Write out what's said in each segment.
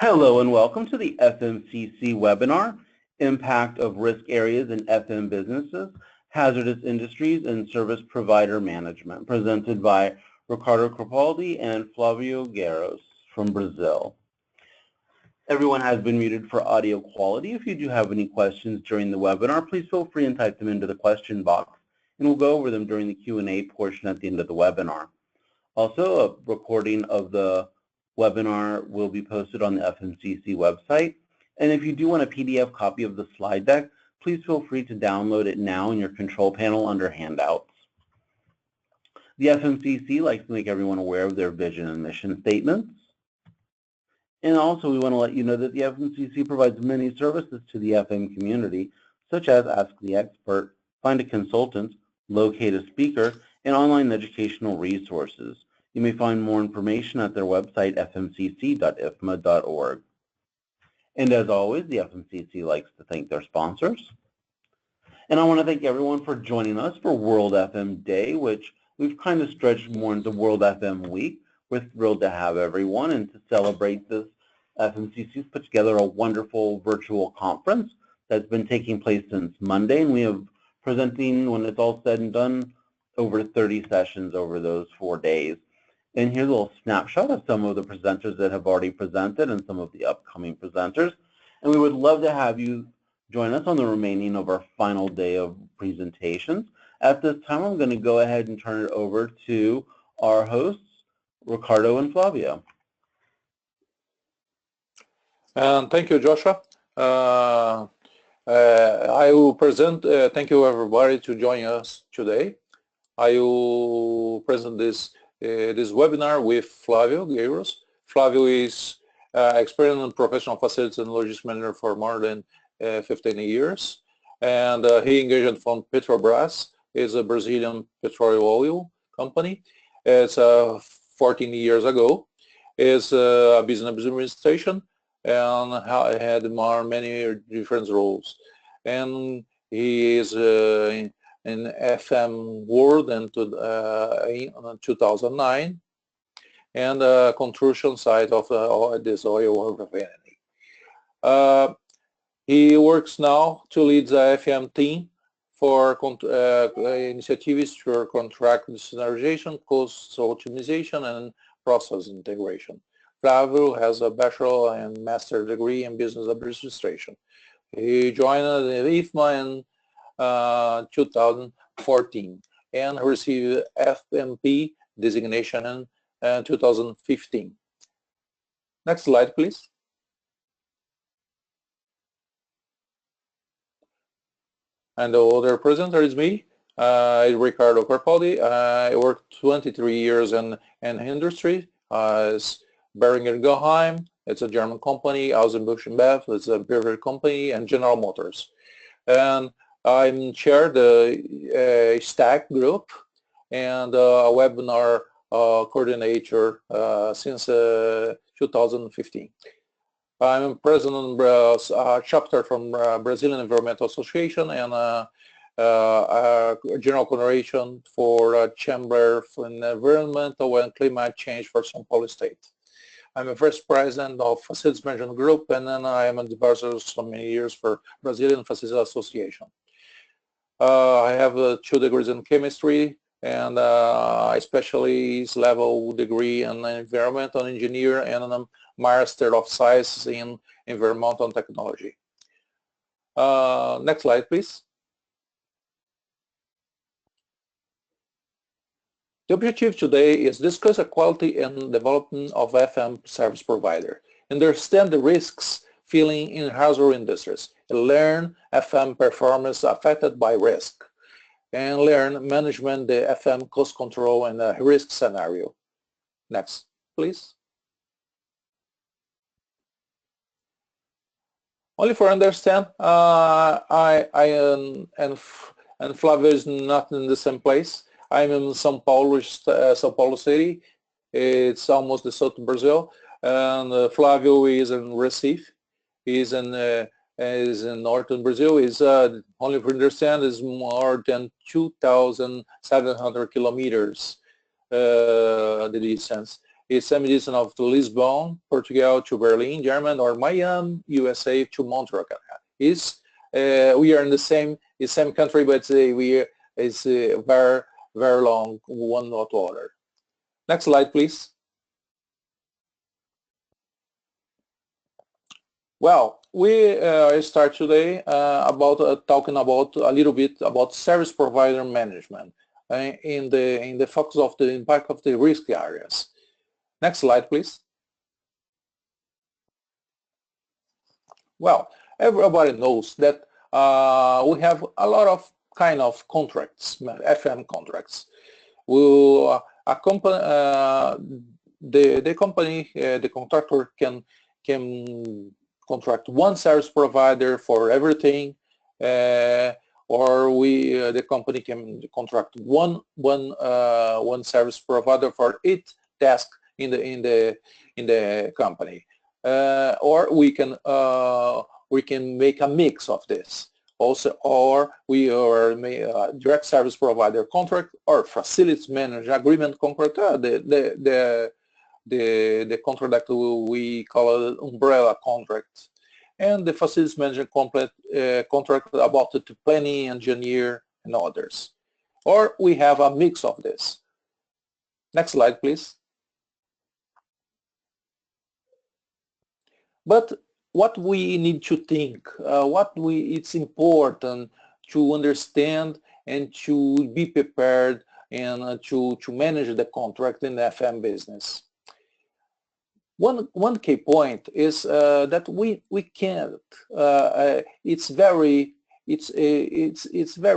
Hello and welcome to the FMCC webinar, Impact of Risk Areas in FM Businesses, Hazardous Industries and Service Provider Management, presented by Ricardo Crepaldi and Flavio Gueiros from Brazil. Everyone has been muted for audio quality. If you do have any questions during the webinar, please feel free and type them into the question box, and we'll go over them during the Q&A portion at the end of the webinar. Also, a recording of the webinar will be posted on the FMCC website. And if you do want a PDF copy of the slide deck, please feel free to download it now in your control panel under handouts. The FMCC likes to make everyone aware of their vision and mission statements. And also we want to let you know that the FMCC provides many services to the FM community, such as Ask the Expert, Find a Consultant, Locate a Speaker, and online educational resources. You may find more information at their website, fmcc.ifma.org. And as always, the FMCC likes to thank their sponsors. And I want to thank everyone for joining us for World FM Day, which we've kind of stretched more into World FM Week. We're thrilled to have everyone, and to celebrate this, FMCC's put together a wonderful virtual conference that's been taking place since Monday, and we have presenting, when it's all said and done, over 30 sessions over those 4 days. And here's a little snapshot of some of the presenters that have already presented and some of the upcoming presenters. And we would love to have you join us on the remaining of our final day of presentations. At this time, I'm going to go ahead and turn it over to our hosts, Ricardo and Flavio. Thank you, Joshua. I will present, thank you everybody to join us today. I will present this webinar with Flavio Gueiros. Flavio is experienced professional facilities and logistics manager for more than 15 years. And he engaged from Petrobras, is a Brazilian petroleum oil company. It's 14 years ago. Is a business administration and had many different roles. And he is in FM World in 2009, and construction site of this oil refinery. He works now to lead the FM team for initiatives for contract standardization, cost optimization, and process integration. Flavio has a bachelor and master degree in business administration. He joined the IFMA in 2014 and received FMP designation in 2015. Next slide, please. And the other presenter is me, Ricardo Crepaldi. I worked 23 years in industry as Beringer Ingelheim. It's a German company. Ausenbusch and Bev, it's a beverage company, and General Motors. And I'm chair the STAC group and a webinar coordinator since 2015. I'm president of a chapter from Brazilian Environmental Association and a general coordination for Chamber for Environmental and Climate Change for São Paulo State. I'm a vice president of Facilities Management Group, and then I am an advisor so many years for Brazilian Facilities Association. I have 2 degrees in chemistry and a specialist level degree in environmental engineer and a master of science in environmental technology. Next slide, please. The objective today is discuss the quality and development of FM service provider, understand the risks feeling in hazardous industries, and learn FM performance affected by risk, and learn management the FM cost control and the risk scenario. Next, please. Only for understand, I and Flavio is not in the same place. I'm in São Paulo City. It's almost the south of Brazil, and Flavio is in Recife. He's in northern Brazil. Is only for understand is more than 2,700 kilometers the distance. is semi-distant of Lisbon, Portugal to Berlin, Germany, or Miami, USA to Montreal. We are in the same country, but we is very long, one not other. Next slide, please. Well, we start today about talking about a little bit about service provider management in the focus of the impact of the risk areas. Next slide, please. Well, everybody knows that we have a lot of kind of contracts, FM contracts. The contractor can contract one service provider for everything, or the company can contract one service provider for each task in the company, or we can make a mix of this. Also, or we are direct service provider contract or facilities manager agreement contract. The contract that we call it umbrella contract, and the facilities manager contract about the planning engineer and others. Or we have a mix of this. Next slide, please. But what we need to think, it's important to understand and to be prepared and to manage the contract in the FM business. One key point is that we can't. It's very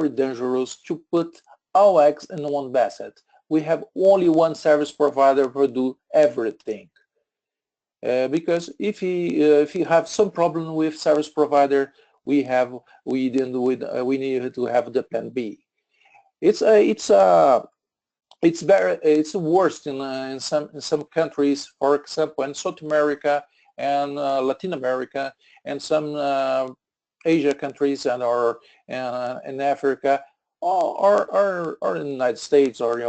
dangerous to put all eggs in one basket. We have only one service provider who do everything. Because if you have some problem with service provider, we need to have the plan B. It's worse in some countries, for example, in South America and Latin America and some Asia countries and in Africa or in the United States or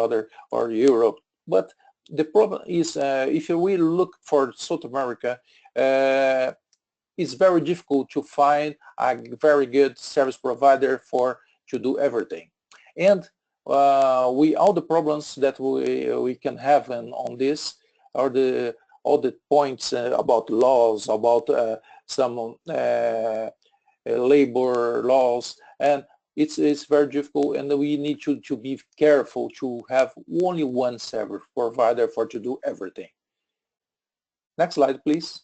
Europe. But the problem is, if we look for South America, it's very difficult to find a very good service provider to do everything. And all the problems that we can have on this are all the points about laws, about some labor laws, and it's very difficult, and we need to be careful to have only one service provider to do everything. Next slide, please.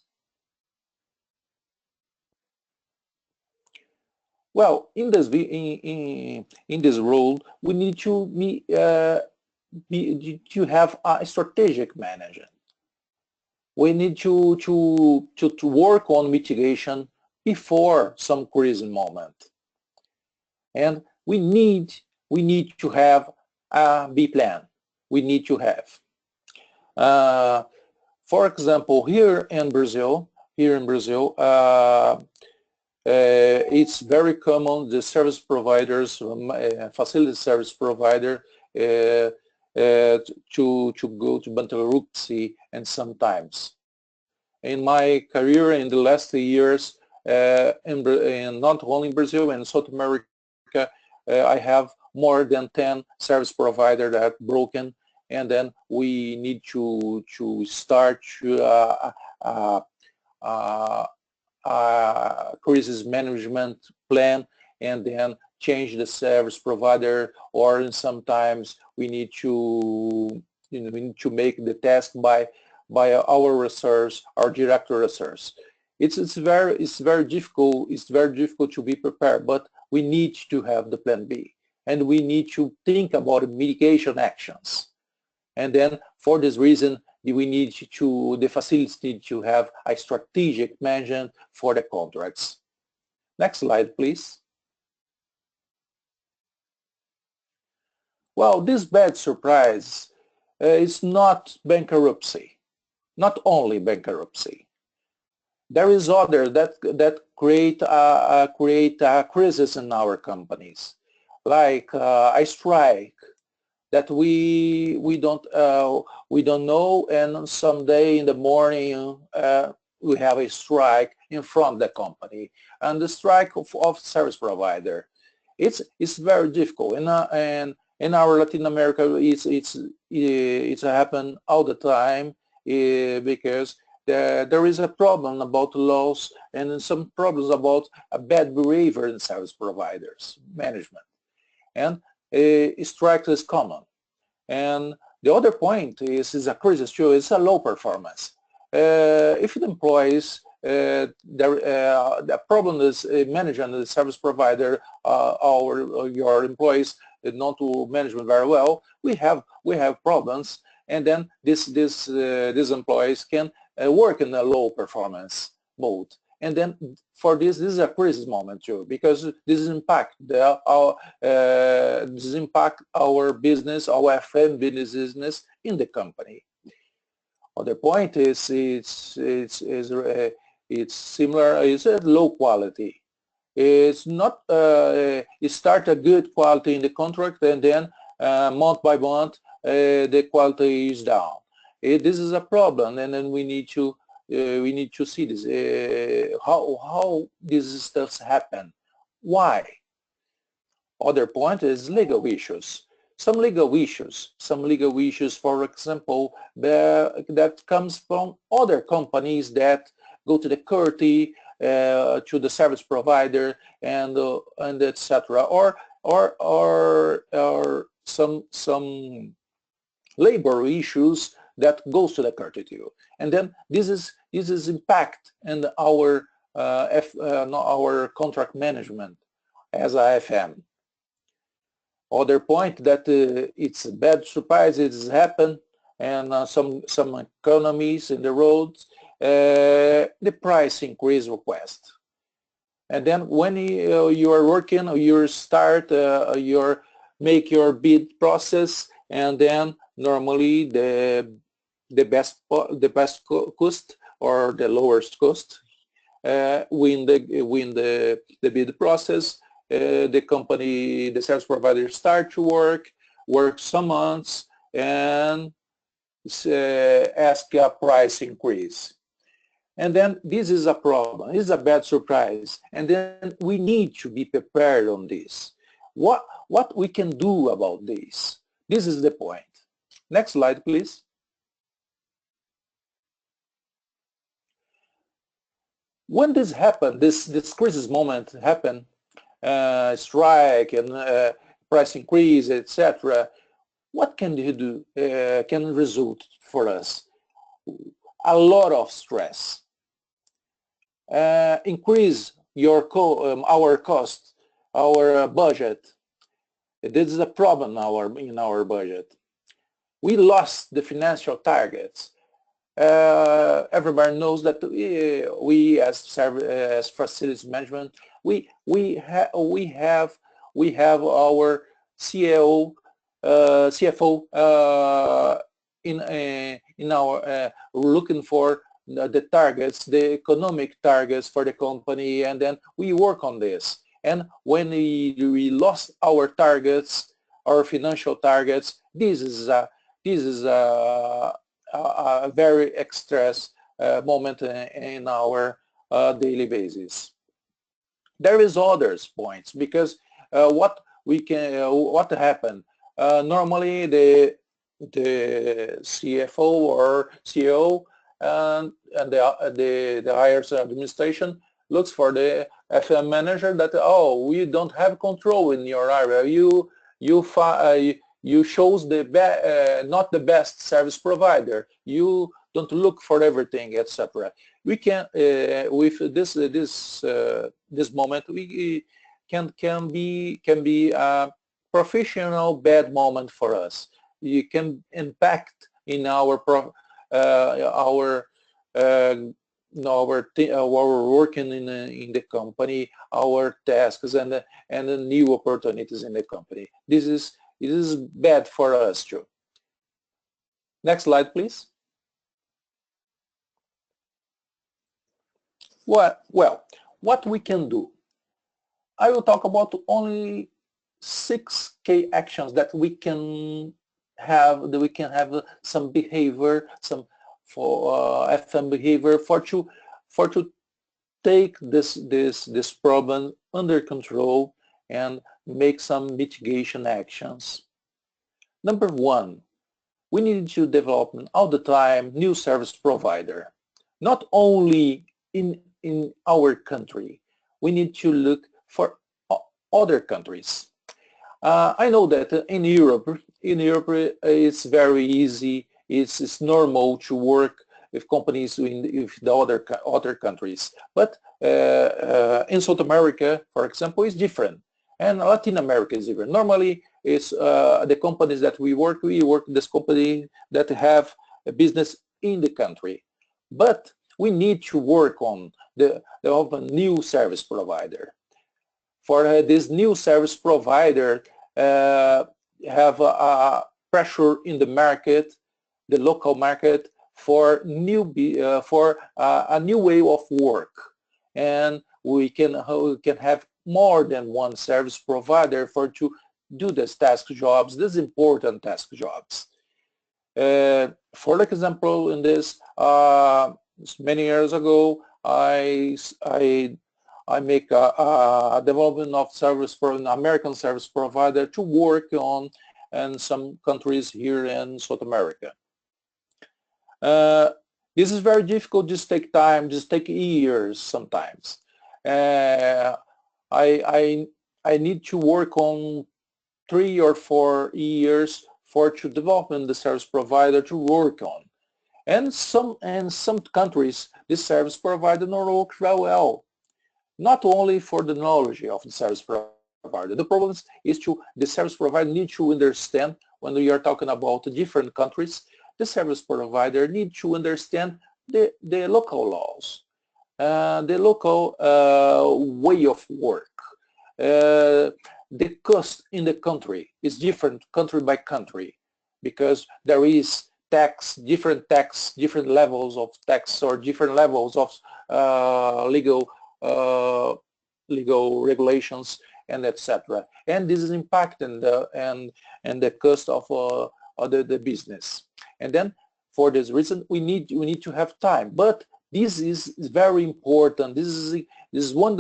Well, in this role, we need to have a strategic management. We need to work on mitigation before some crisis moment. And we need to have a B plan. We need to have. For example, here in Brazil, it's very common the service providers, facility service provider, to go to bankruptcy, and sometimes. In my career in the last years, not only in Brazil and South America, I have more than 10 service providers that are broken, and then we need to start crisis management plan, and then change the service provider, or sometimes we need to make the task by our resource, our director resource. It's very difficult to be prepared, but we need to have the plan B, and we need to think about mitigation actions. And then for this reason, the facilities need to have a strategic management for the contracts. Next slide, please. Well, this bad surprise is not bankruptcy, not only bankruptcy. There is other that create a crisis in our companies, like a strike, that we don't know, and someday in the morning we have a strike in front of the company, and the strike of service provider. It's very difficult, and in our Latin America it's happen all the time because there is a problem about laws and some problems about a bad behavior in service providers management, and strike is common. And the other point is a crisis too. It's a low performance. If the employees the problem is managing the service provider or your employees not to management very well, we have problems, and then these employees can work in a low performance mode. And then for this is a crisis moment too, because this impact our business, our FM business in the company. Other point is it's similar. It's a low quality. It's not. It start a good quality in the contract, and then month by month the quality is down. This is a problem, and then we need to see this. How these stuffs happen? Why? Other point is legal issues. Some legal issues, for example, that comes from other companies that go to the court, to the service provider, and etc. Or some labor issues that goes to the court too. And then this is impact in our contract management as IFM. Other point that it's a bad surprise, it's happened, and some economies in the roads, the price increase request. And then when you are working, you start, you make your bid process, and then normally the best cost or the lowest cost win the bid process. The company, the service provider start to work some months, and ask a price increase. And then this is a problem, this is a bad surprise, and then we need to be prepared on this. What we can do about this? This is the point. Next slide, please. When this happened, this crisis moment happened, strike and price increase, etc. What can you do? Can result for us? A lot of stress. Increase our cost, our budget. This is a problem in our budget. We lost the financial targets. Everybody knows that we as facilities management, we have our CFO in our looking for the targets, the economic targets for the company, and then we work on this. And when we lost our targets, our financial targets, this is a very stress moment in our daily basis. There is others points, because what happened? Normally the CFO or CEO and the higher administration looks for the FM manager that, oh, we don't have control in your area. You chose not the best service provider. You don't look for everything, etc. We can with this moment we can be a professional bad moment for us. You can impact in our working in the company, our tasks and the new opportunities in the company. This is bad for us too. Next slide, please. Well, what we can do? I will talk about only 6 key actions that we can have some behavior, some for FM behavior to take this problem under control and make some mitigation actions. Number one, we need to develop all the time new service provider, not only in our country. We need to look for other countries. I know that in Europe it's very easy. It's normal to work with companies with the other countries. But in South America, for example, is different, and Latin America is different. Normally, it's the companies that we work with this company that have a business in the country. But we need to work on the new service provider. For this new service provider, have a pressure in the market, the local market, for a new way of work, and we can have more than one service provider to do these task jobs, these important task jobs. For example, in this many years ago, I make a development of service for an American service provider to work on in some countries here in South America. This is very difficult, just take time, just take years sometimes. I need to work on 3 or 4 years to develop the service provider to work on. And some countries, this service provider not works very well. Not only for the knowledge of the service provider. The problem is the service provider needs to understand, when we are talking about different countries, the service provider needs to understand the local laws, the local way of work. The cost in the country is different country by country, because there is different levels of tax, or different levels of legal regulations, and etc. And this is impacting the cost of the business. And then for this reason, we need to have time. But this is very important. This is one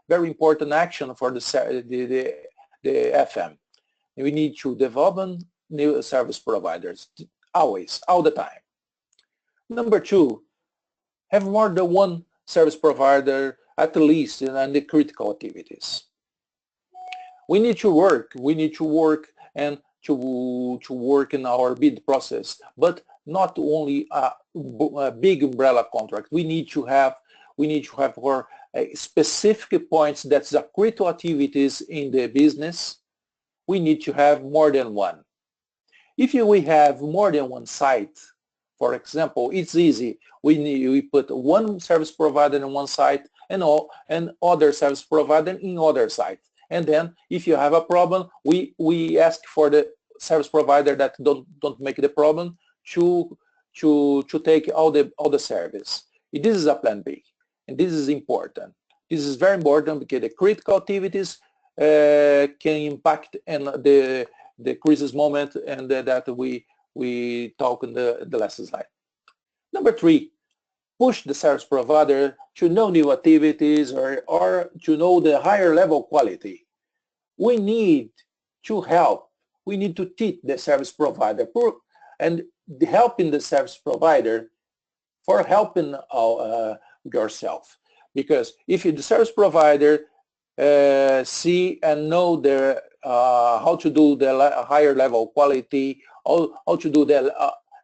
very important action for the FM. We need to develop new service providers always, all the time. Number two, have more than one service provider at least in the critical activities. We need to work and to work in our bid process, but not only a big umbrella contract. We need to have more specific points that's the critical activities in the business. We need to have more than one. If we have more than one site, for example, it's easy. We put one service provider on one site and other service provider in other site. And then if you have a problem, we ask for the service provider that don't make the problem to take all the service. This is a plan B, and this is important. This is very important because the critical activities can impact in the crisis moment, and that we talk in the last slide. Number three, push the service provider to know new activities or to know the higher level quality. We need to help. We need to teach the service provider and helping the service provider for helping yourself. Because if the service provider see and know how to do the higher level quality, how to do the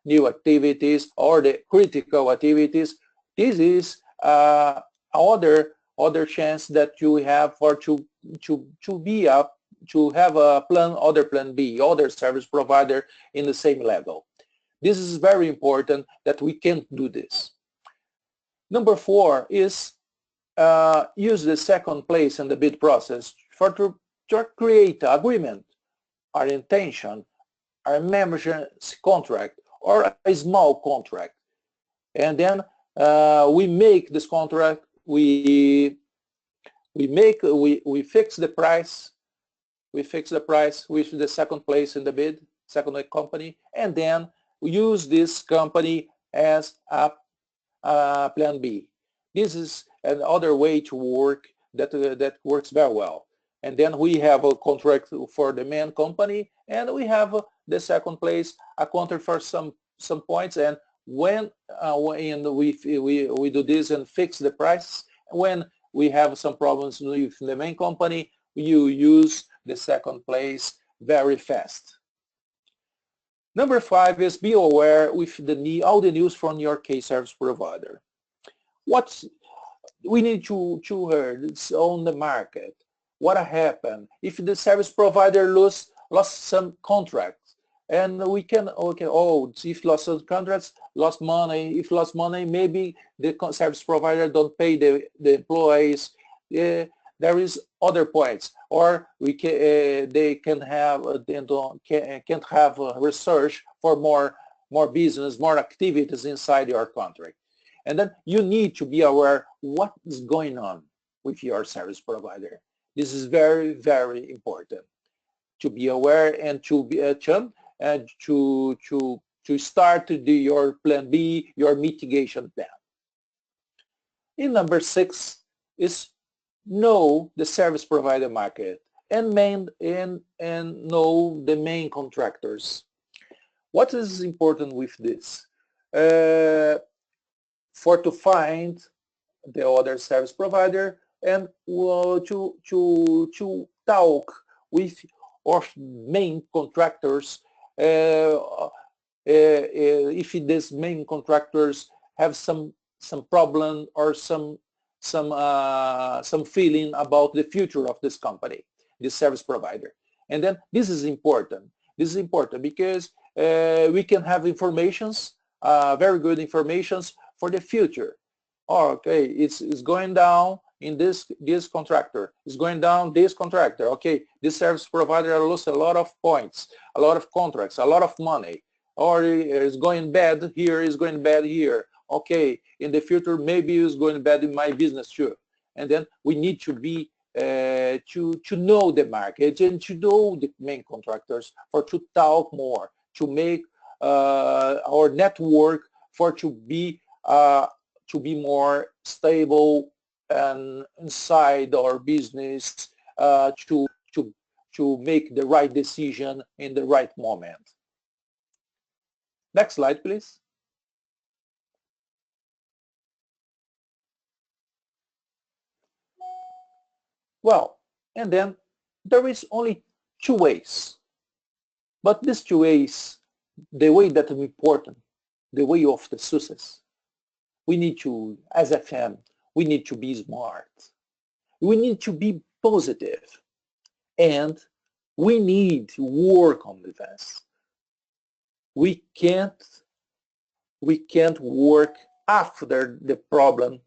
new activities or the critical activities, this is other chance that you have for to have a plan B, other service provider in the same level. This is very important that we can do this. Number four is use the second place in the bid process to create agreement, our intention, our membership contract, or a small contract. And then we make this contract, we fix the price, with the second place in the bid, second company, and then use this company as a plan B. This is another way to work that works very well. And then we have a contract for the main company, and we have the second place, a contract for some points. And when we do this and fix the price, when we have some problems with the main company, you use the second place very fast. Number 5 is be aware with all the news from your case service provider. We need to hear it's on the market. What happened if the service provider lost some contracts, and we can if lost some contracts, lost money. If lost money, maybe the service provider don't pay the employees. There is other points, or they can't have research for more business, more activities inside your contract. And then you need to be aware what is going on with your service provider. This is very, very important to be aware and to be to start to do your plan B, your mitigation plan. In number 6 is know the service provider market and know the main contractors. What is important with this? To find the other service provider and to talk with our main contractors if these main contractors have some problem or some feeling about the future of this company, this service provider. And then this is important. This is important because we can have informations, very good informations for the future. Okay, it's going down in this contractor. It's going down this contractor. Okay, this service provider lost a lot of points, a lot of contracts, a lot of money. Or it's going bad here, it's going bad here. Okay, in the future maybe it's going bad in my business too. And then we need to be to know the market and to know the main contractors for to talk more, to make our network to be more stable and inside our business to make the right decision in the right moment. Next slide, please. Well, and then there is only 2 ways. But these 2 ways, the way that is important, the way of the success, we need to, as FM, we need to be smart. We need to be positive. And we need to work on this. We can't work after the problem,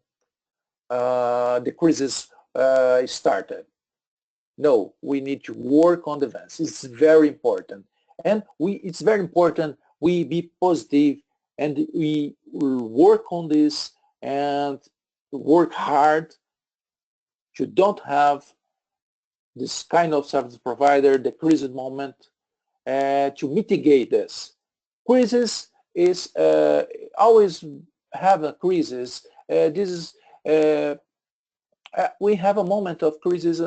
the crisis started. No, we need to work on the events. It's very important. And it's very important we be positive and we work on this and work hard to don't have this kind of service provider, the crisis moment, to mitigate this. Crisis is always have a crisis. This is we have a moment of crisis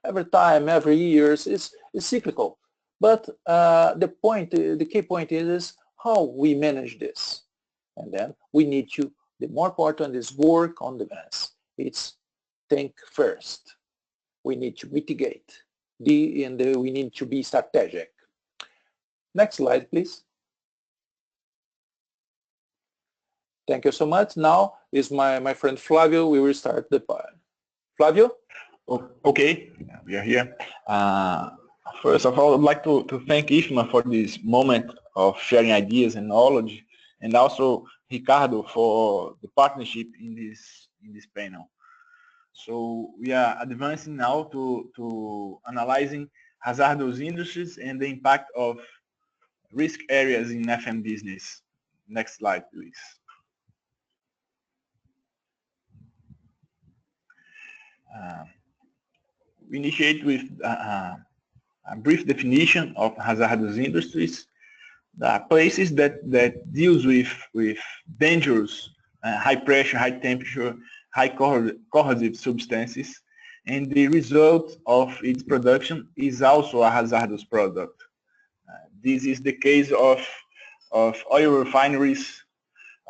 every time, every year. It's cyclical. But the key point is how we manage this. And then we need to, the more important is work on the events. It's think first. We need to mitigate. We need to be strategic. Next slide, please. Thank you so much. Now is my friend Flavio. We will start the part. Flavio? Okay, we are here. First of all, I'd like to thank IFMA for this moment of sharing ideas and knowledge, and also Ricardo for the partnership in this panel. So we are advancing now to analyzing hazardous industries and the impact of risk areas in FM business. Next slide, please. We initiate with a brief definition of hazardous industries places that deals with dangerous, high pressure, high temperature, high corrosive substances, and the result of its production is also a hazardous product. This is the case of oil refineries,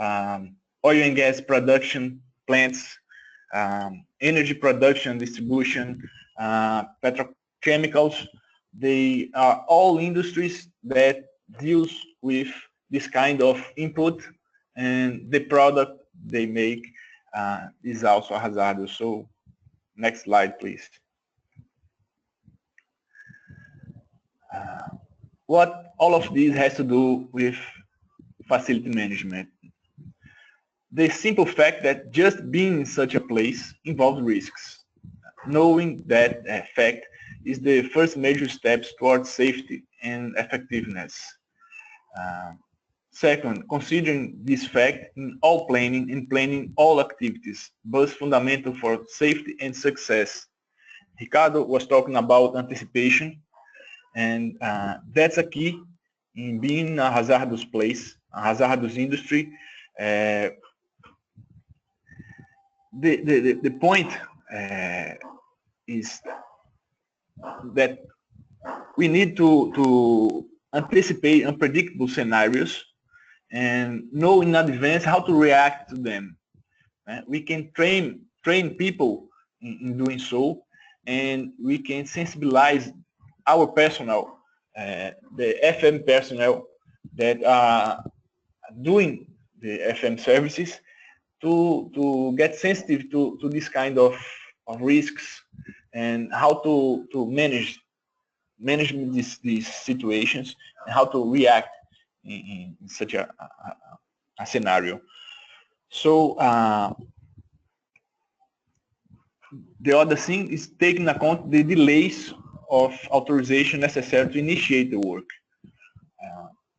oil and gas production plants, energy production, distribution, petrochemicals. They are all industries that deals with this kind of input, and the product they make is also hazardous. So next slide, please. What all of this has to do with facility management? The simple fact that just being in such a place involves risks. Knowing that fact is the first major steps towards safety and effectiveness. Second, considering this fact in all planning and planning all activities, both fundamental for safety and success. Ricardo was talking about anticipation, and that's a key in being a hazardous place, a hazardous industry. The point is that we need to anticipate unpredictable scenarios and know in advance how to react to them. We can train people in doing so, and we can sensibilize our personnel, the FM personnel that are doing the FM services, to get sensitive to this kind of risks and how to manage these situations and how to react in such a scenario. So the other thing is taking account the delays of authorization necessary to initiate the work.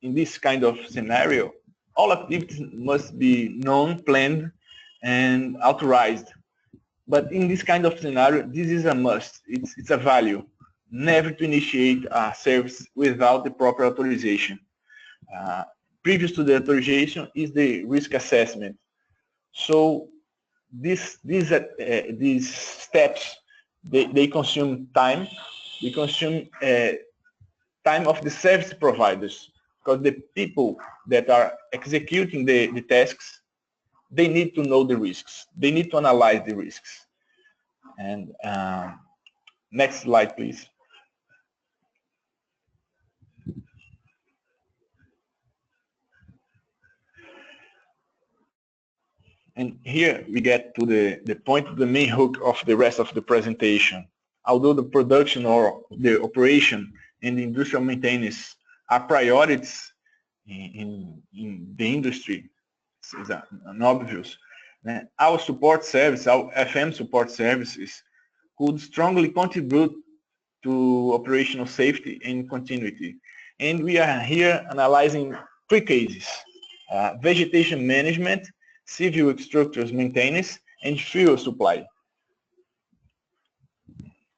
In this kind of scenario, all activities must be known, planned, and authorized. But in this kind of scenario, this is a must. It's a value. Never to initiate a service without the proper authorization. Previous to the authorization is the risk assessment. So these steps, they consume time. They consume time of the service providers, because the people that are executing the tasks, they need to know the risks. They need to analyze the risks. And next slide, please. And here we get to the point, the main hook of the rest of the presentation. Although the production or the operation and the industrial maintenance are priorities in the industry, it's an obvious, our support service, our FM support services could strongly contribute to operational safety and continuity. And we are here analyzing 3 cases: vegetation management, civil structures maintenance, and fuel supply.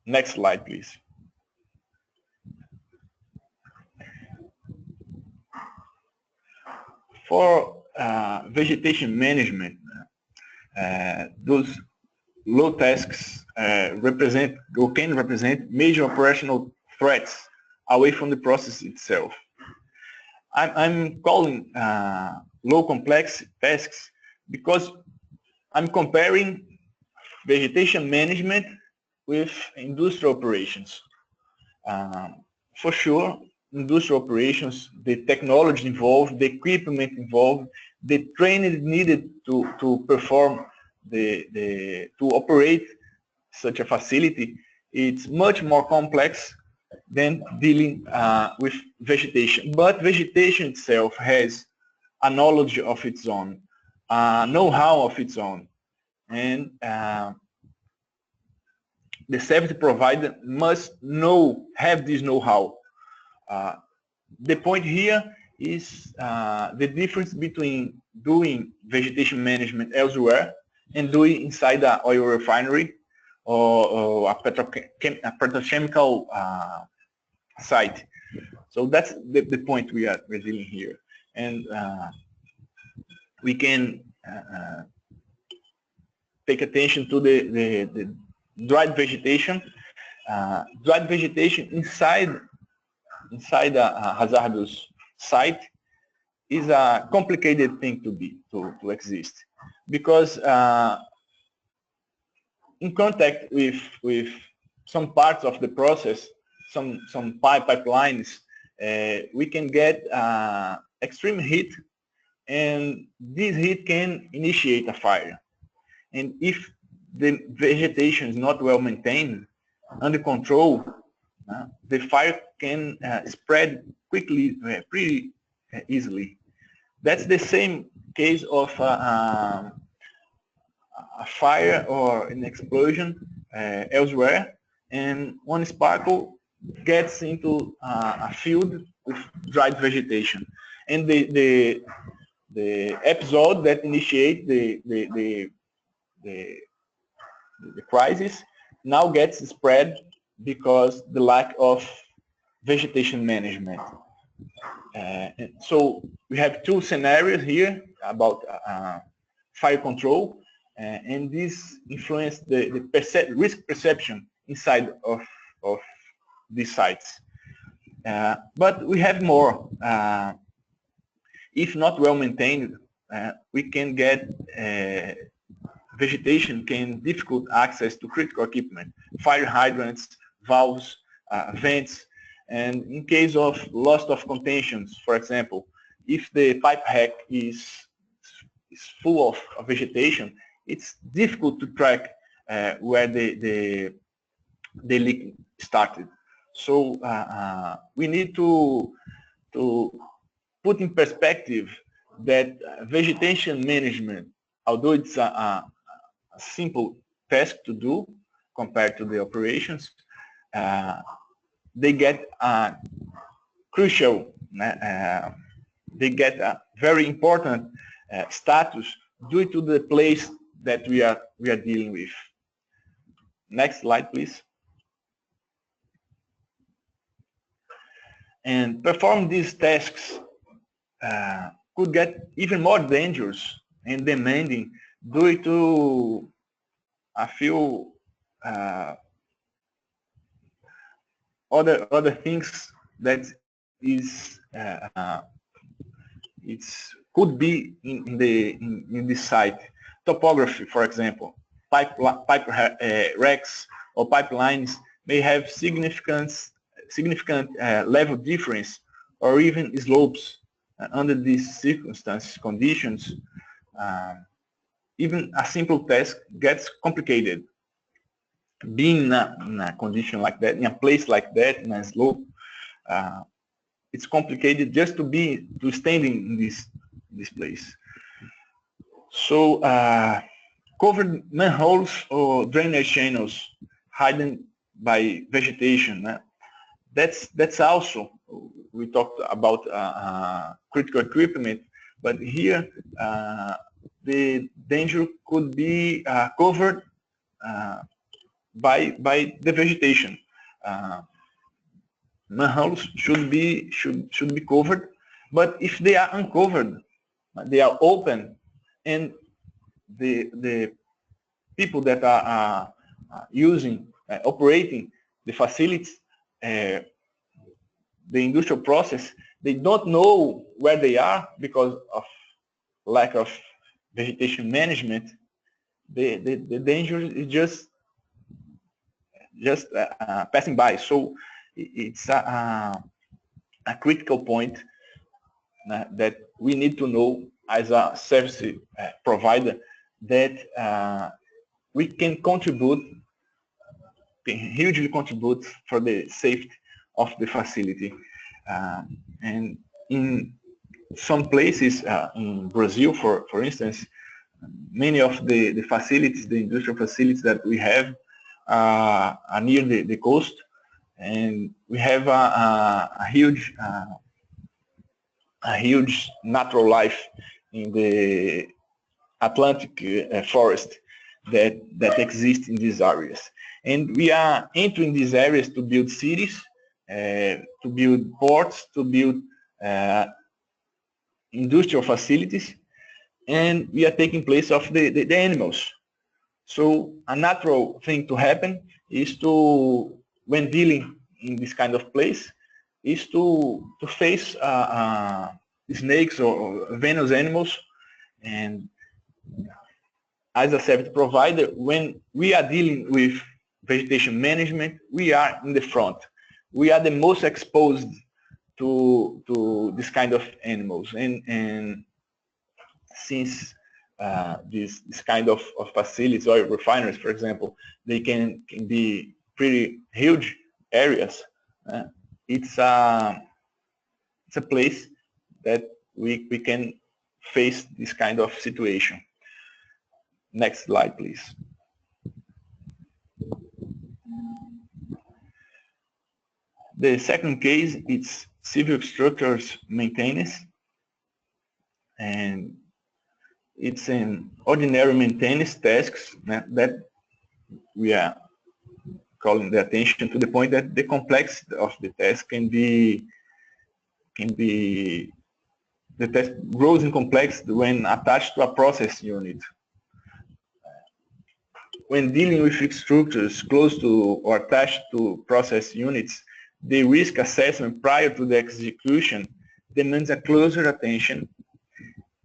Next slide, please. For vegetation management, those low tasks represent or can represent major operational threats away from the process itself. I'm calling low complex tasks because I'm comparing vegetation management with industrial operations. For sure, industrial operations, the technology involved, the equipment involved, the training needed to perform to operate such a facility, it's much more complex than dealing with vegetation. But vegetation itself has a knowledge of its own, know-how of its own, and the service provider must have this know-how. The point here is the difference between doing vegetation management elsewhere and doing inside an oil refinery or a petrochemical site. So that's the point we're dealing here. And we can take attention to the dried vegetation. Dried vegetation inside a hazardous site is a complicated thing to exist, because in contact with some parts of the process, some pipelines, we can get extreme heat, and this heat can initiate a fire. And if the vegetation is not well maintained, under control, the fire can spread quickly, pretty easily. That's the same case of a fire or an explosion elsewhere, and one sparkle gets into a field with dried vegetation. And the episode that initiates the crisis now gets spread because the lack of vegetation management. So we have two scenarios here about fire control, and this influenced the risk perception inside of these sites. But we have more. If not well maintained, we can get vegetation can difficult access to critical equipment, fire hydrants, valves, vents, and in case of loss of contentions, for example, if the pipe hack is full of vegetation, it's difficult to track where the leak started. So we need to put in perspective that vegetation management, although it's a simple task to do compared to the operations, they get crucial, they get a very important status due to the place that we are dealing with. Next slide, please. And perform these tasks could get even more dangerous and demanding due to a few other things that is could be in this site. Topography, for example, pipe racks or pipelines may have significant level difference or even slopes. Under these circumstances, conditions, even a simple task gets complicated. Being in a condition like that, in a place like that, in a slope, it's complicated just to standing in this place. So covered manholes or drainage channels hidden by vegetation. That's also, we talked about critical equipment, but here the danger could be covered by the vegetation. Manholes should be covered, but if they are uncovered, they are open, and the people that are using, operating the facilities, the industrial process, they don't know where they are because of lack of vegetation management. The danger is just passing by. So it's a critical point that we need to know as a service provider, that we can hugely contribute for the safety of the facility. And in some places, in Brazil, for instance, many of the facilities, the industrial facilities that we have are near the coast, and we have a huge natural life in the Atlantic forest that exists in these areas. And we are entering these areas to build cities, to build ports, to build industrial facilities, and we are taking place of the animals. So a natural thing to happen is to, when dealing in this kind of place, is to face snakes or venomous animals. And as a service provider, when we are dealing with vegetation management, we are in the front. We are the most exposed to this kind of animals. And since this kind of facilities or refineries, for example, they can be pretty huge areas, it's a place that we can face this kind of situation. Next slide, please. The second case is civil structures maintenance, and it's an ordinary maintenance tasks that we are calling the attention to the point that the complexity of the task the task grows in complexity when attached to a process unit. When dealing with structures close to or attached to process units, the risk assessment prior to the execution demands a closer attention,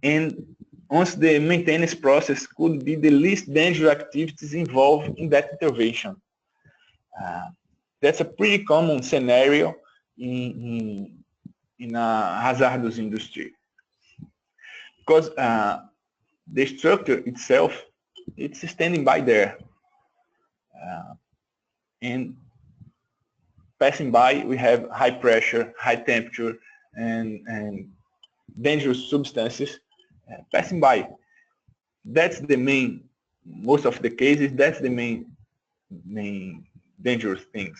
and once the maintenance process could be the least dangerous activities involved in that intervention. That's a pretty common scenario in a hazardous industry, because the structure itself, it's standing by there, and passing by we have high pressure, high temperature, and dangerous substances passing by. That's the main, most of the cases, that's the main dangerous things.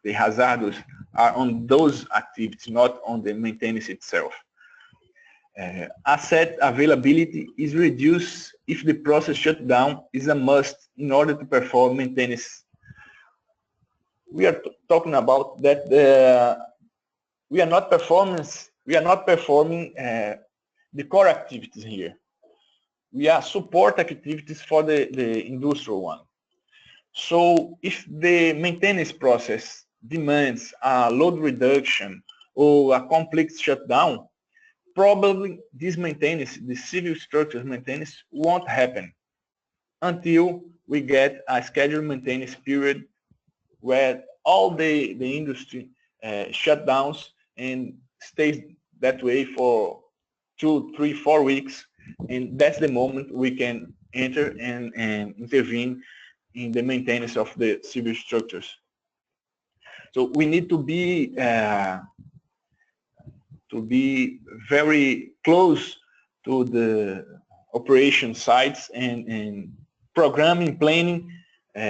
The hazardous are on those activities, not on the maintenance itself. Asset availability is reduced if the process shutdown is a must in order to perform maintenance. We are talking about that we are not performing the core activities here. We are support activities for the industrial one. So if the maintenance process demands a load reduction or a complete shutdown, probably this maintenance, the civil structures maintenance, won't happen until we get a scheduled maintenance period where all the industry shutdowns and stays that way for 2, 3, 4 weeks, and that's the moment we can enter and intervene in the maintenance of the civil structures. So we need to be very close to the operation sites and programming, planning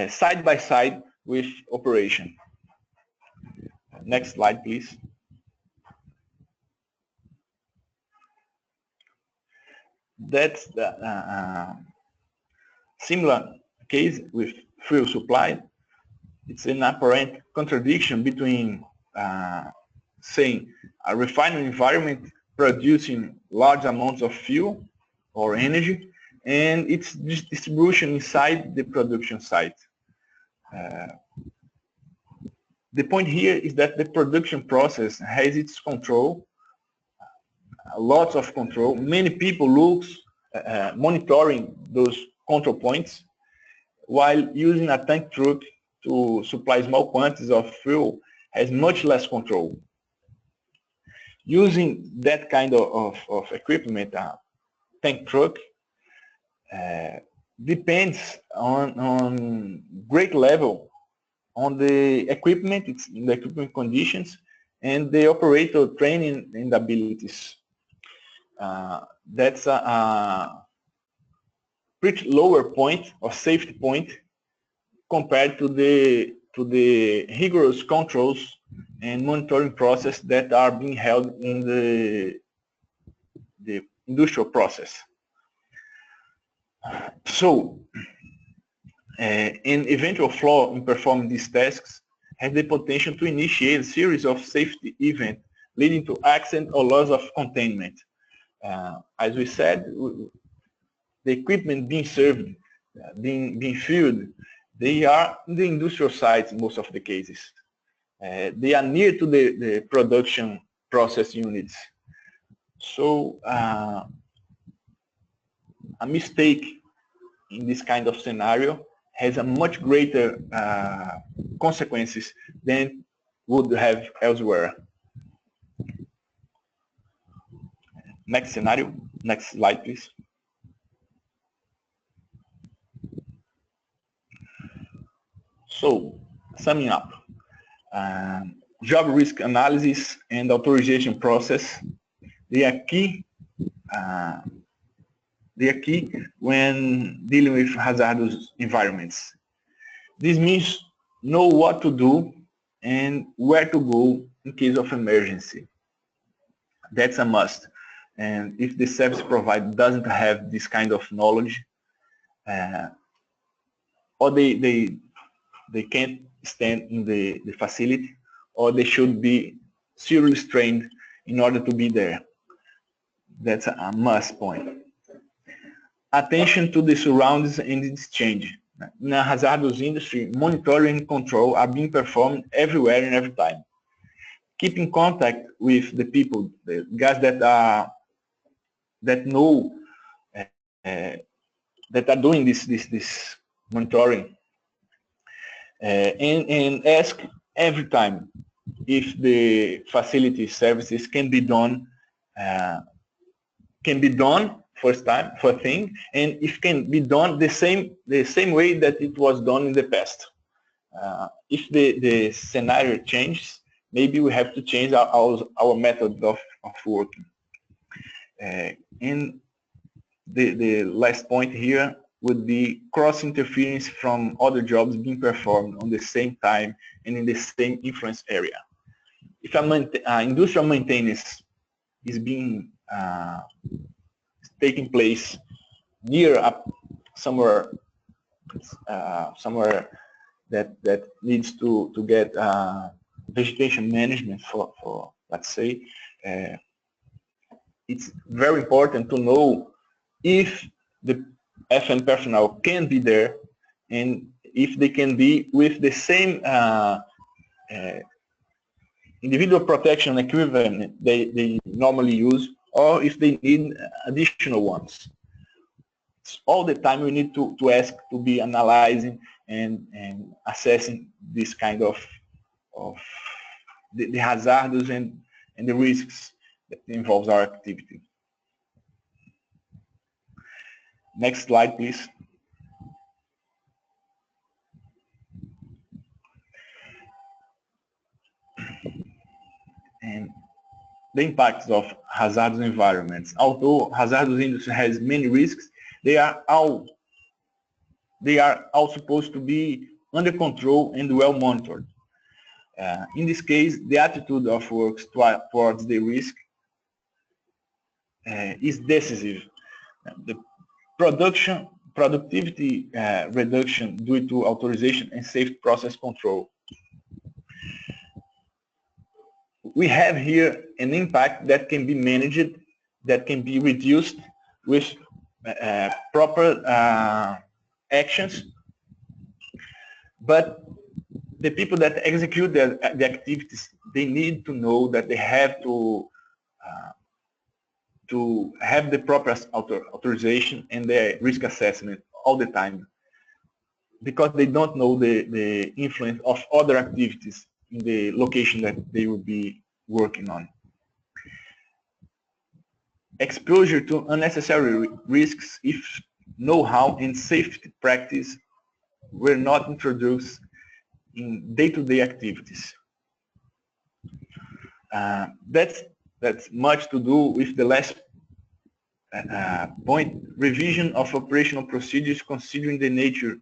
side by side with operation. Next slide, please. That's the similar case with fuel supply. It's an apparent contradiction between saying a refinery environment producing large amounts of fuel or energy and its distribution inside the production site. The point here is that the production process has its control, lots of control. Many people monitoring those control points, while using a tank truck to supply small quantities of fuel has much less control. Using that kind of equipment, a tank truck, depends on great level on the equipment, the equipment conditions, and the operator training and abilities. That's a pretty lower point or safety point compared to the rigorous controls and monitoring process that are being held in the industrial process. So, an eventual flaw in performing these tasks has the potential to initiate a series of safety events leading to accident or loss of containment. As we said, the equipment being served, being filled, they are in the industrial sites in most of the cases. They are near to the production process units. So a mistake in this kind of scenario has a much greater consequences than would have elsewhere. Next scenario, next slide, please. So, summing up, job risk analysis and authorization process, they are key when dealing with hazardous environments. This means know what to do and where to go in case of emergency. That's a must. And if the service provider doesn't have this kind of knowledge, or they can't stand in the facility, or they should be seriously trained in order to be there. That's a must point. Attention to the surroundings and its change. In a hazardous industry, monitoring and control are being performed everywhere and every time. Keep in contact with the people, the guys that know, that are doing this monitoring, and ask every time if the facility services can be done first thing, and if can be done the same way that it was done in the past. If the scenario changes, maybe we have to change our method of working. And the last point here would be cross-interference from other jobs being performed on the same time and in the same influence area. If industrial maintenance is being taking place near somewhere that needs to get vegetation management for let's say, it's very important to know if the FM personnel can be there and if they can be with the same individual protection equipment they normally use, or if they need additional ones. All the time we need to ask, to be analyzing and assessing this kind of the hazards and the risks that involves our activity. Next slide, please. And the impacts of hazardous environments. Although hazardous industry has many risks, they are all supposed to be under control and well monitored. In this case, the attitude of works towards the risk is decisive. The productivity reduction due to authorization and safe process control. We have here an impact that can be managed, that can be reduced with proper actions, but the people that execute the activities, they need to know that they have to have the proper authorization and the risk assessment all the time, because they don't know the influence of other activities in the location that they will be working on. Exposure to unnecessary risks if know-how and safety practice were not introduced in day-to-day activities. That's much to do with the last point, revision of operational procedures considering the nature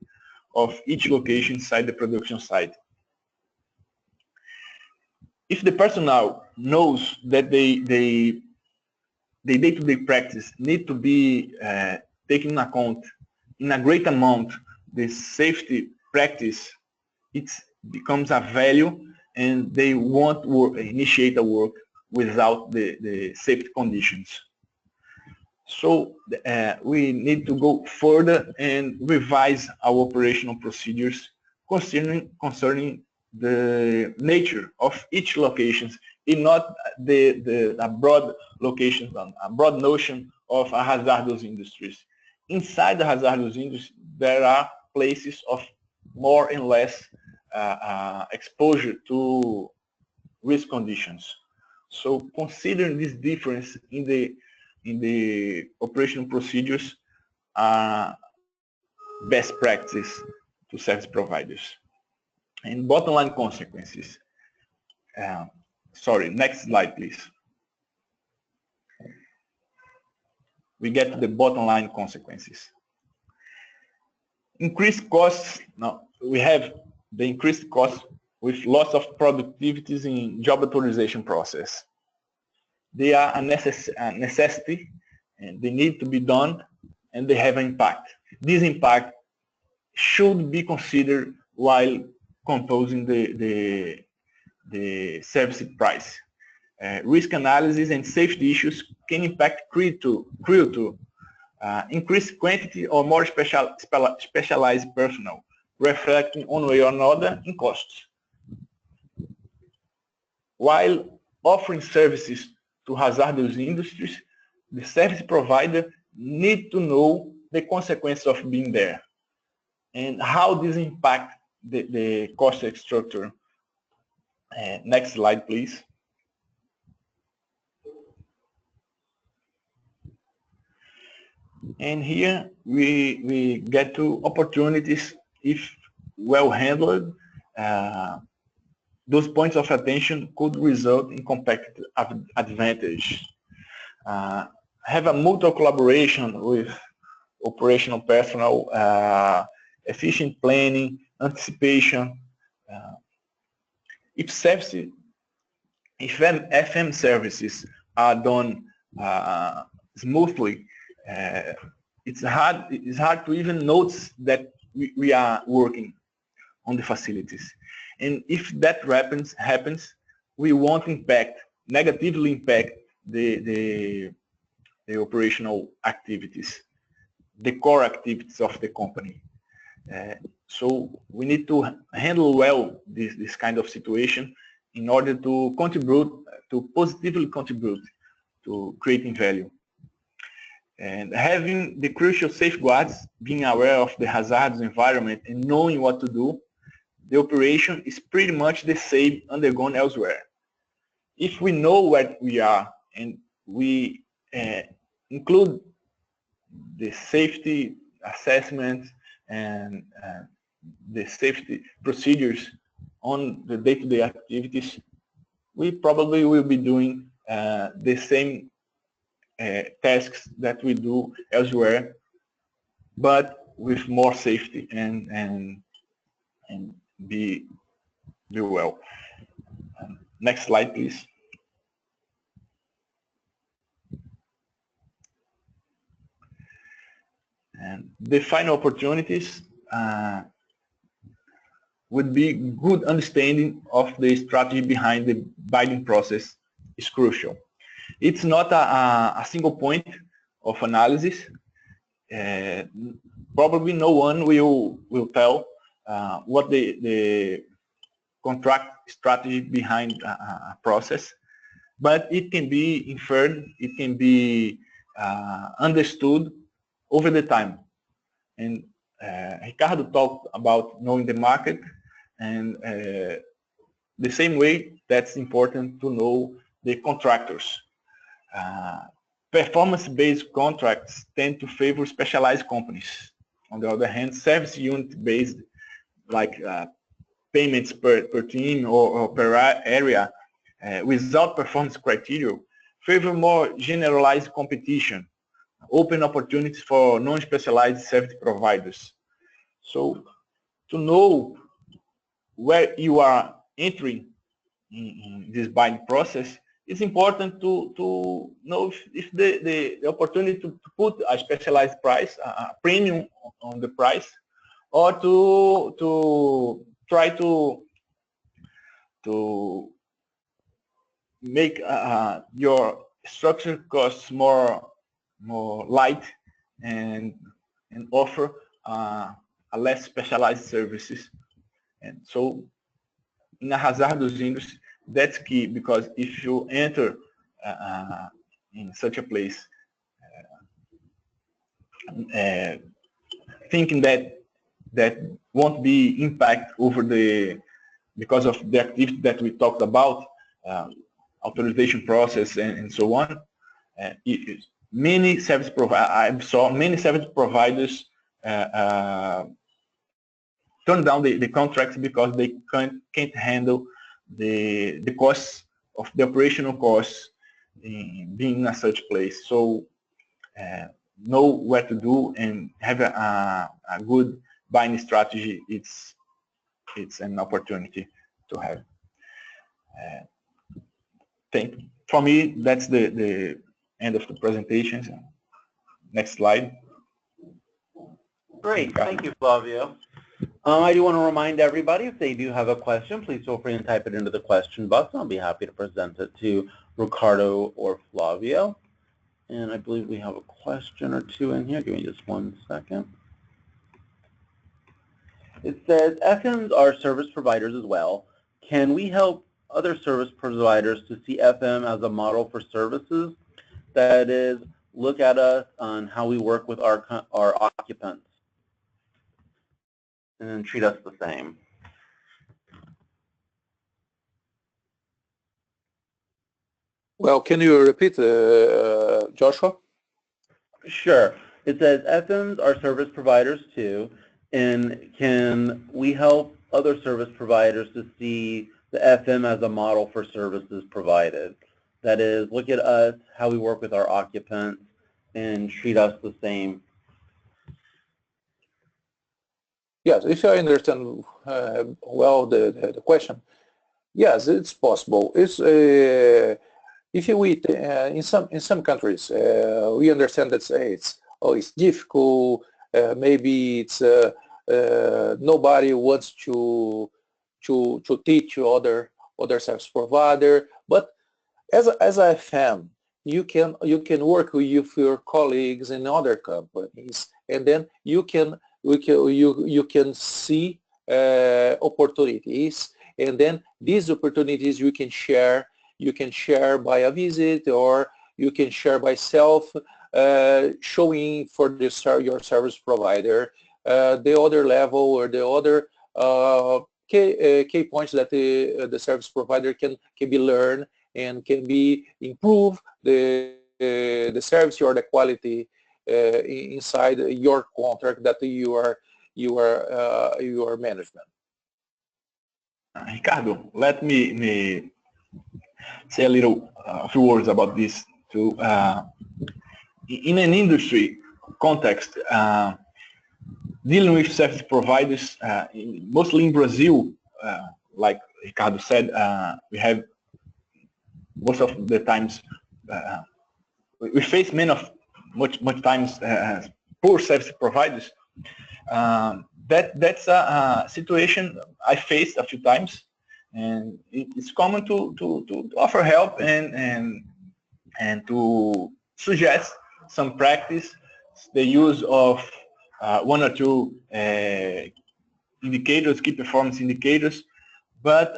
of each location inside the production site. If the personnel knows that the day-to-day practice need to be taken into account in a great amount, the safety practice, it's becomes a value, and they won't initiate a work without the safety conditions. So we need to go further and revise our operational procedures concerning the nature of each location, and not a broad location, a broad notion of a hazardous industries. Inside the hazardous industry, there are places of more and less exposure to risk conditions. So considering this difference in the operational procedures are best practice to service providers. And bottom line consequences. Sorry, next slide, please. We get to the bottom line consequences. Increased costs. Now, we have the increased costs with loss of productivities in job authorization process. They are a necessity, and they need to be done, and they have an impact. This impact should be considered while composing the service price. Risk analysis and safety issues can impact crew to increase quantity or more specialized personnel, reflecting one way or another in costs. While offering services to hazardous industries, the service provider need to know the consequences of being there and how this impact the cost structure. Next slide, please. And here we get to opportunities if well handled. Those points of attention could result in competitive advantage. Have a mutual collaboration with operational personnel, efficient planning, anticipation. If FM services are done smoothly, it's hard to even notice that we are working on the facilities. And if that happens, we won't negatively impact the operational activities, the core activities of the company. So we need to handle well this kind of situation in order to positively contribute to creating value. And having the crucial safeguards, being aware of the hazardous environment and knowing what to do, the operation is pretty much the same undergone elsewhere. If we know where we are and we include the safety assessment and the safety procedures on the day-to-day activities, we probably will be doing the same tasks that we do elsewhere, but with more safety and be well. Next slide, please. And the final opportunities would be good understanding of the strategy behind the bidding process is crucial. It's not a single point of analysis. Probably no one will tell what the contract strategy behind a process, but it can be inferred, it can be understood over the time. And Ricardo talked about knowing the market, and the same way that's important to know the contractors. Performance-based contracts tend to favor specialized companies. On the other hand, service unit-based, like payments per team or per area, without performance criteria, favor more generalized competition, open opportunities for non-specialized service providers. So to know where you are entering in this buying process, it's important to know if the opportunity to put a specialized price, a premium on the price, or to try to to make your structure costs more light and offer a less specialized services. And so in a hazardous industry, that's key, because if you enter in such a place thinking that won't be impact over because of the activity that we talked about, authorization process and so on. Many service providers, I saw many service providers turn down the contracts because they can't handle the costs of the operational costs in being in such place. So know what to do and have a good buying strategy. It's an opportunity to have. For me, that's the end of the presentations. Next slide. Great, thank you, Flavio. I do want to remind everybody, if they do have a question, please feel free to type it into the question box. I'll be happy to present it to Ricardo or Flavio. And I believe we have a question or two in here. Give me just 1 second. It says, FMs are service providers as well. Can we help other service providers to see FM as a model for services? That is, look at us on how we work with our occupants and then treat us the same. Well, can you repeat, Joshua? Sure. It says FMs are service providers too, and can we help other service providers to see the FM as a model for services provided? That is, look at us, how we work with our occupants, and treat us the same. Yes, if I understand well the question, yes, it's possible. It's if you eat in some countries, we understand that it's difficult. Maybe it's nobody wants to teach other service provider. But as a FM, you can work with your colleagues in other companies, and then you can see opportunities, and then these opportunities you can share. You can share by a visit, or you can share by self, showing for your service provider the other level or the other key points that the service provider can be learned and can be improve the service or the quality inside your contract that your management. Ricardo, let me say a few words about this too. In an industry context, dealing with service providers, mostly in Brazil, like Ricardo said, we have most of the times we face much times poor service providers. That's a situation I faced a few times, and it's common to offer help and to suggest some practice, the use of one or two indicators, key performance indicators, but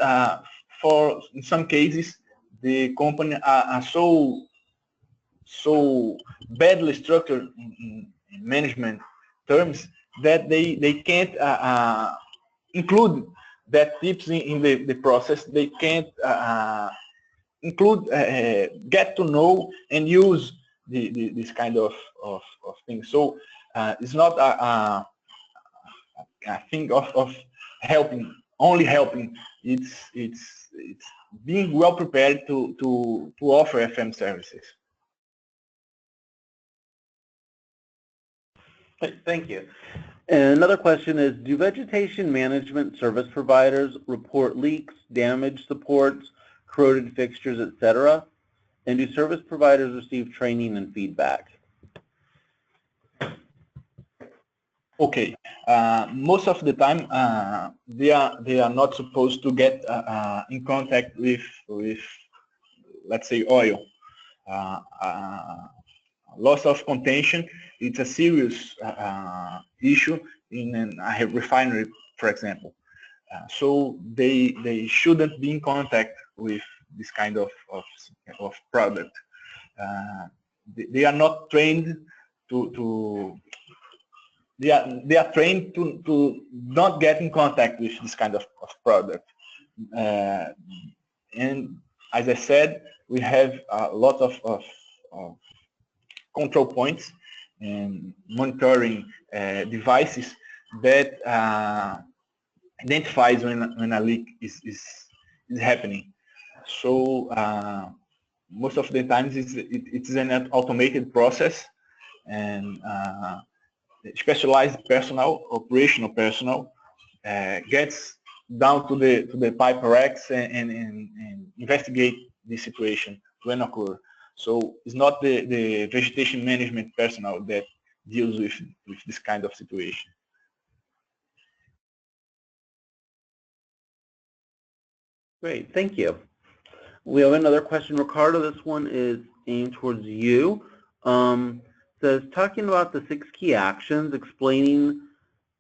in some cases the company are so badly structured in management terms that they can't include that tips in the process. They can't include, get to know and use this kind of things. So it's not a thing of helping, only helping. It's being well prepared to offer FM services. Thank you. And another question is, do vegetation management service providers report leaks, damage supports, corroded fixtures, etc.? And do service providers receive training and feedback? Okay. Most of the time, they are not supposed to get in contact with let's say oil. Loss of contention, it's a serious issue in a refinery, for example. So they shouldn't be in contact with this kind of product. They are not trained to they are trained to not get in contact with this kind of product. And as I said, we have a lot of control points and monitoring devices that identifies when a leak is happening. So most of the times it's an automated process, and specialized personnel, operational personnel, gets down to the pipe racks and investigate the situation when occur. So it's not the vegetation management personnel that deals with this kind of situation. Great, thank you. We have another question, Ricardo. This one is aimed towards you. Says, talking about the 6 key actions, explaining,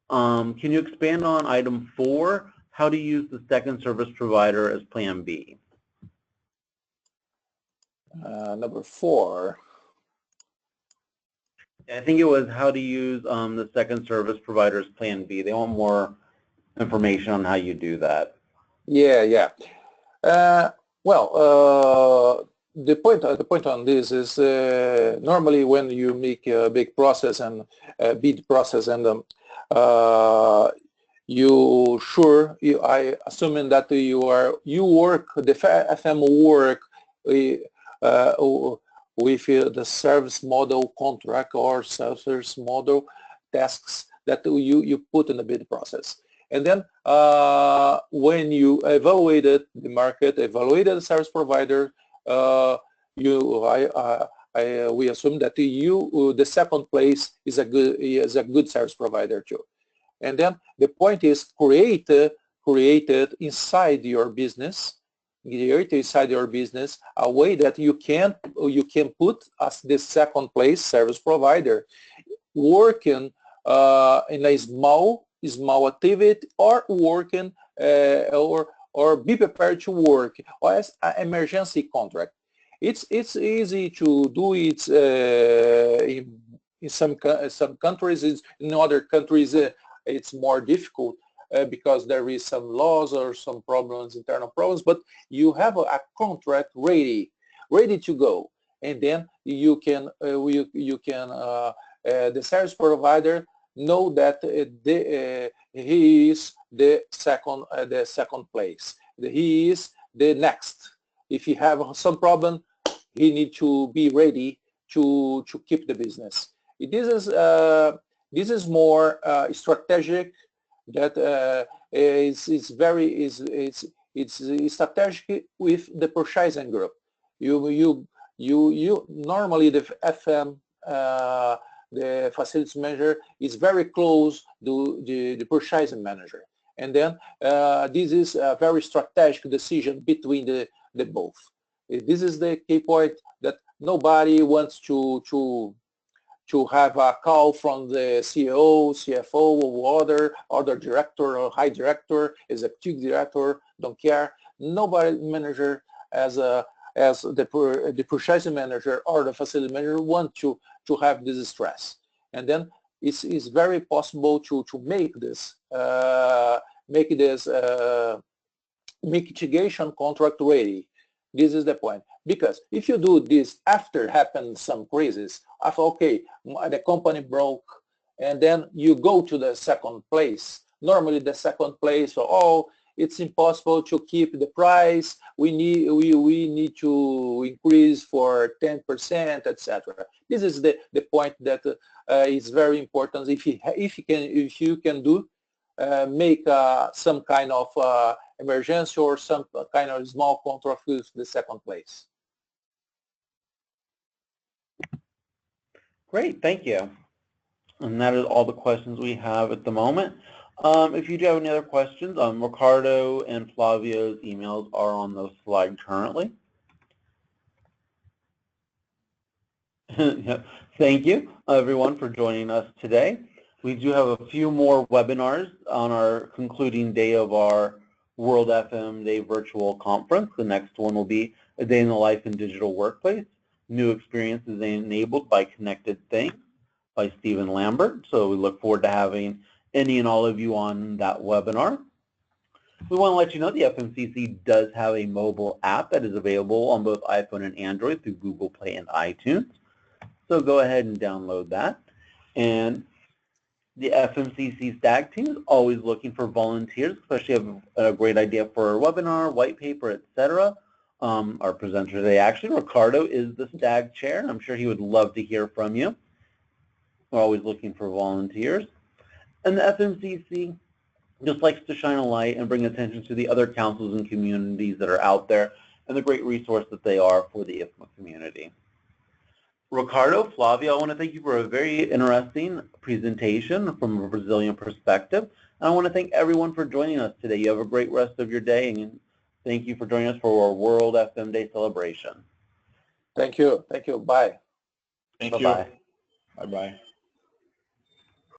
can you expand on item 4, how to use the second service provider as plan B? Number 4. I think it was how to use the second service provider as plan B. They want more information on how you do that. Yeah. The point on this is normally when you make a big process and bid process, and I assuming that you work the FM work with the service model contract or service model tasks that you put in the bid process. And then when you evaluated the market, evaluated the service provider, we assume that the second place is a good service provider too. And then the point is created inside your business, a way that you can put as the second place service provider, working in a small activity, or working or be prepared to work as an emergency contract. It's easy to do it in some countries. In other countries it's more difficult because there is some laws or some problems, internal problems. But you have a contract ready to go, and then you can the service provider know that he is the second place. He is the next. If he have some problem, he need to be ready to keep the business. This is more strategic. That is strategic with the purchasing group. You normally the FM. The facilities manager is very close to the purchasing manager, and then this is a very strategic decision between the both. This is the key point, that nobody wants to have a call from the CEO, CFO, or other director or high director, executive director. Don't care. Nobody manager as the purchasing manager or the facility manager want to have this stress. And then it's very possible to make this mitigation contract ready. This is the point. Because if you do this after happened some crisis, after, okay, the company broke, and then you go to the second place. Normally the second place, it's impossible to keep the price. We need to increase for 10%, etc. This is the point that is very important. If you can do make some kind of emergency or some kind of small contract with the second place. Great, thank you. And that is all the questions we have at the moment. If you do have any other questions, Ricardo and Flavio's emails are on the slide currently. Thank you, everyone, for joining us today. We do have a few more webinars on our concluding day of our World FM Day virtual conference. The next one will be A Day in the Life in Digital Workplace, New Experiences Enabled by Connected Things by Stephen Lambert. So we look forward to having any and all of you on that webinar. We want to let you know the FMCC does have a mobile app that is available on both iPhone and Android through Google Play and iTunes. So go ahead and download that. And the FMCC STAG team is always looking for volunteers, especially if you have a great idea for a webinar, white paper, etc. Our presenter today, actually, Ricardo, is the STAG chair. I'm sure he would love to hear from you. We're always looking for volunteers. And the FMCC just likes to shine a light and bring attention to the other councils and communities that are out there and the great resource that they are for the IFMA community. Ricardo, Flavio, I want to thank you for a very interesting presentation from a Brazilian perspective. And I want to thank everyone for joining us today. You have a great rest of your day, and thank you for joining us for our World FM Day celebration. Thank you. Thank you. Bye. Thank you. Bye-bye. Bye-bye.